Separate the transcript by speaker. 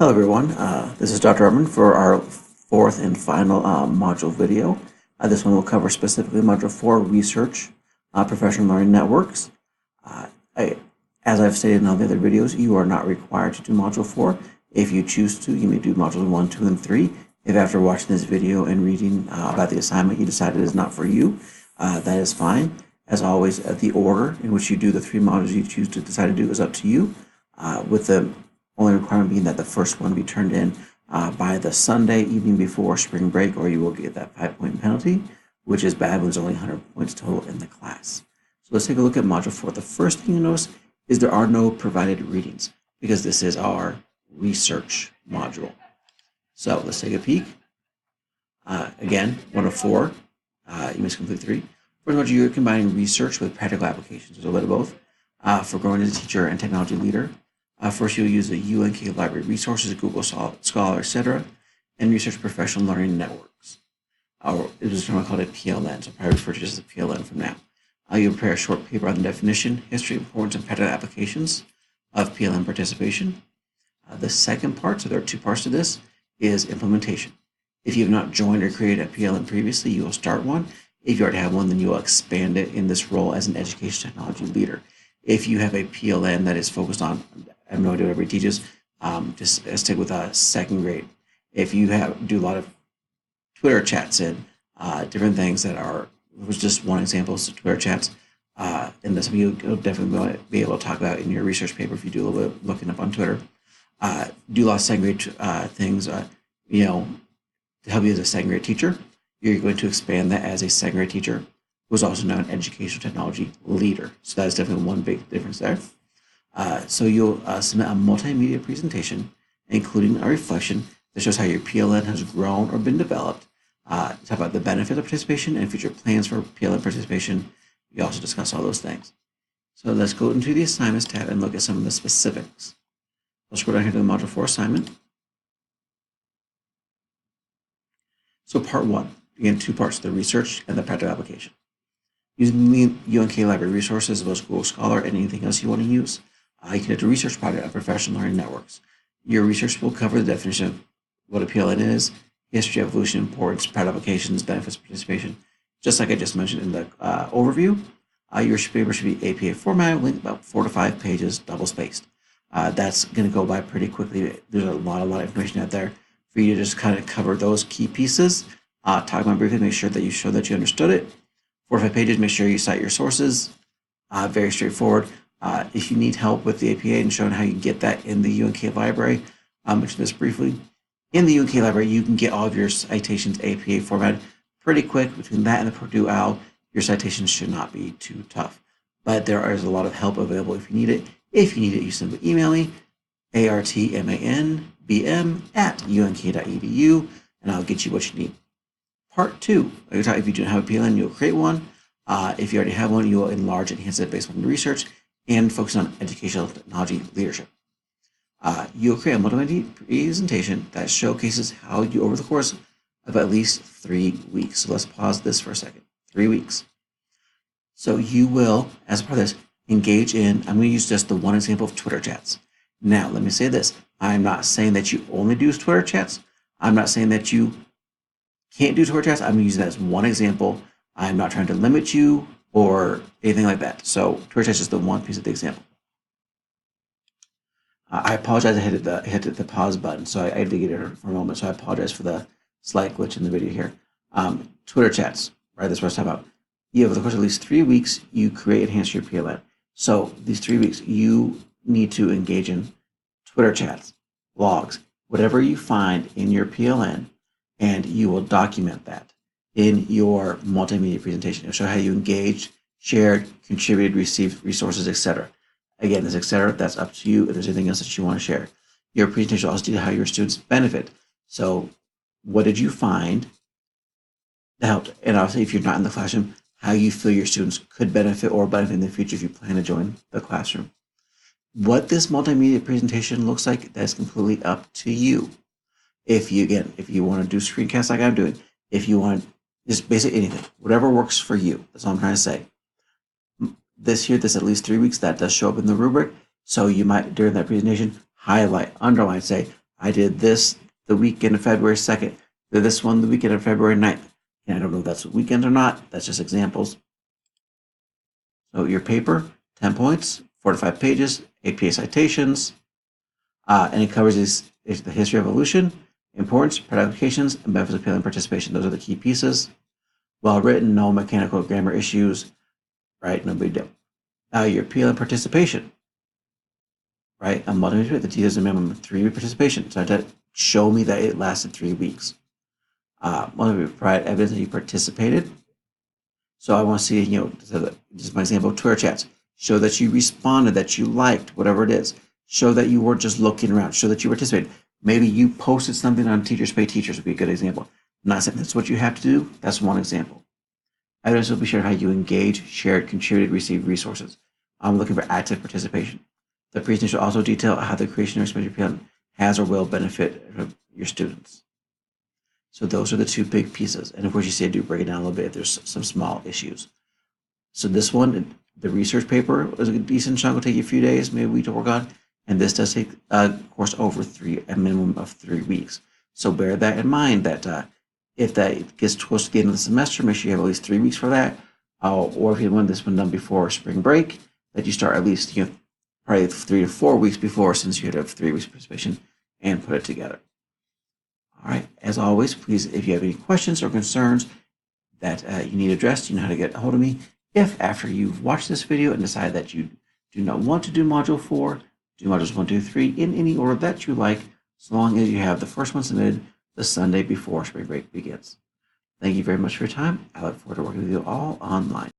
Speaker 1: Hello everyone, this is Dr. Arman for our fourth and final module video. This one will cover specifically Module 4, Research, Professional Learning Networks. Uh, as I've stated in all the other videos, you are not required to do Module 4. If you choose to, you may do Modules 1, 2, and 3. If after watching this video and reading about the assignment you decide it is not for you, that is fine. As always, the order in which you do the 3 modules you choose to decide to do is up to you, with the only requirement being that the first one be turned in by the Sunday evening before spring break, or you will get that 5-point penalty, which is bad when there's only 100 points total in the class. So let's take a look at Module 4. The first thing you notice is there are no provided readings because this is our research module. So let's take a peek. Again, 1 of 4. You must complete 3. First module, you're combining research with practical applications. There's a bit of both. For growing as a teacher and technology leader, first, you'll use the UNK library resources, Google Scholar, etc., and research professional learning networks. It was called a PLN, so probably refer to it as a PLN from now. You'll prepare a short paper on the definition, history, importance, and practical applications of PLN participation. The second part, so there are 2 parts to this, is implementation. If you have not joined or created a PLN previously, you will start one. If you already have one, then you will expand it in this role as an education technology leader. If you have a PLN that is focused on, I have no idea what everybody teaches, just stick with a 2nd grade. If you do a lot of Twitter chats and different things that was just one example of Twitter chats, and that's something you'll definitely be able to talk about in your research paper if you do a little bit of looking up on Twitter. Do a lot of 2nd grade things, to help you as a 2nd grade teacher. You're going to expand that as a 2nd grade teacher who is also now an educational technology leader. So that is definitely one big difference there. So you'll submit a multimedia presentation, including a reflection that shows how your PLN has grown or been developed. Talk about the benefit of participation and future plans for PLN participation. We also discuss all those things. So let's go into the assignments tab and look at some of the specifics. Let's scroll down here to the Module 4 assignment. So part 1, again, 2 parts, the research and the practical application. Using the UNK library resources, as well as Google Scholar and anything else you want to use, you can do a research project on professional learning networks. Your research will cover the definition of what a PLN is, history, evolution, importance, practical applications, benefits, participation. Just like I just mentioned in the overview, your paper should be APA format, length about 4 to 5 pages, double-spaced. That's going to go by pretty quickly. There's a lot of information out there for you to just kind of cover those key pieces. Talk about briefly, make sure that you show that you understood it. 4 to 5 pages, make sure you cite your sources. Very straightforward. If you need help with the APA and showing how you get that in the UNK library, mention this briefly. In the UNK library, you can get all of your citations APA formatted pretty quick. Between that and the Purdue OWL, your citations should not be too tough. But there is a lot of help available if you need it. If you need it, you simply email me, artmanbm@unk.edu, and I'll get you what you need. Part 2, if you don't have a PLN, you'll create one. If you already have one, you will enlarge and enhance it based on research and focus on educational technology leadership. You'll create a multimedia presentation that showcases how you, over the course of at least 3 weeks. So let's pause this for a second. 3 weeks. So you will, as part of this, engage in, I'm going to use just the one example of Twitter chats. Now, let me say this. I'm not saying that you only do Twitter chats. I'm not saying that you can't do Twitter chats. I'm going to use that as one example. I'm not trying to limit you or anything like that. So Twitter chats is just the one piece of the example. I apologize. I hit the pause button, so I had to get it for a moment. So I apologize for the slight glitch in the video here. Twitter chats, right? That's what I was talking about. Over the course of at least 3 weeks, you create and enhance your PLN. So these 3 weeks, you need to engage in Twitter chats, blogs, whatever you find in your PLN, and you will document that in your multimedia presentation. It'll show how you engaged, shared, contributed, received resources, etc. Again, this etc., that's up to you if there's anything else that you want to share. Your presentation will also detail how your students benefit. So what did you find that helped? And obviously, if you're not in the classroom, how you feel your students could benefit or benefit in the future if you plan to join the classroom. What this multimedia presentation looks like, that's completely up to you. If you want to do screencasts like I'm doing, if you want just basically anything, whatever works for you. That's all I'm trying to say. This at least 3 weeks, that does show up in the rubric. So you might, during that presentation, highlight, underline, say, I did this the weekend of February 2nd. Did this one the weekend of February 9th. And I don't know if that's weekends or not. That's just examples. So your paper, 10 points, 4 to 5 pages, APA citations, and it covers the history of evolution, importance, practical applications, and benefits of PLN participation. Those are the key pieces. Well written, no mechanical grammar issues, right? No big deal. Your PLN participation, right? I'm multiple the T is a minimum of 3 week participation. So that show me that it lasted 3 weeks. Provide evidence that you participated. So I want to see, just my example, Twitter chats. Show that you responded, that you liked, whatever it is. Show that you weren't just looking around. Show that you participated. Maybe you posted something on Teachers Pay Teachers would be a good example. I'm not saying that's what you have to do. That's one example. Evidence will be shared how you engage, shared, contributed, received resources. I'm looking for active participation. The presentation will also detail how the creation of expenditure plan has or will benefit your students. So those are the 2 big pieces. And of course, you see I do break it down a little bit if there's some small issues. So this one, the research paper was a decent chunk. Will take you a few days, maybe a week to work on. And this does take a course over a minimum of 3 weeks. So bear that in mind that if that gets close to the end of the semester, make sure you have at least 3 weeks for that. Or if you want this one done before spring break, that you start at least probably 3 to 4 weeks before, since you had to have 3 weeks of participation, and put it together. All right, as always, please, if you have any questions or concerns that you need addressed, you know how to get a hold of me. If after you've watched this video and decide that you do not want to do Module 4, do Modules 1, 2, 3 in any order that you like, as long as you have the first one submitted the Sunday before spring break begins. Thank you very much for your time. I look forward to working with you all online.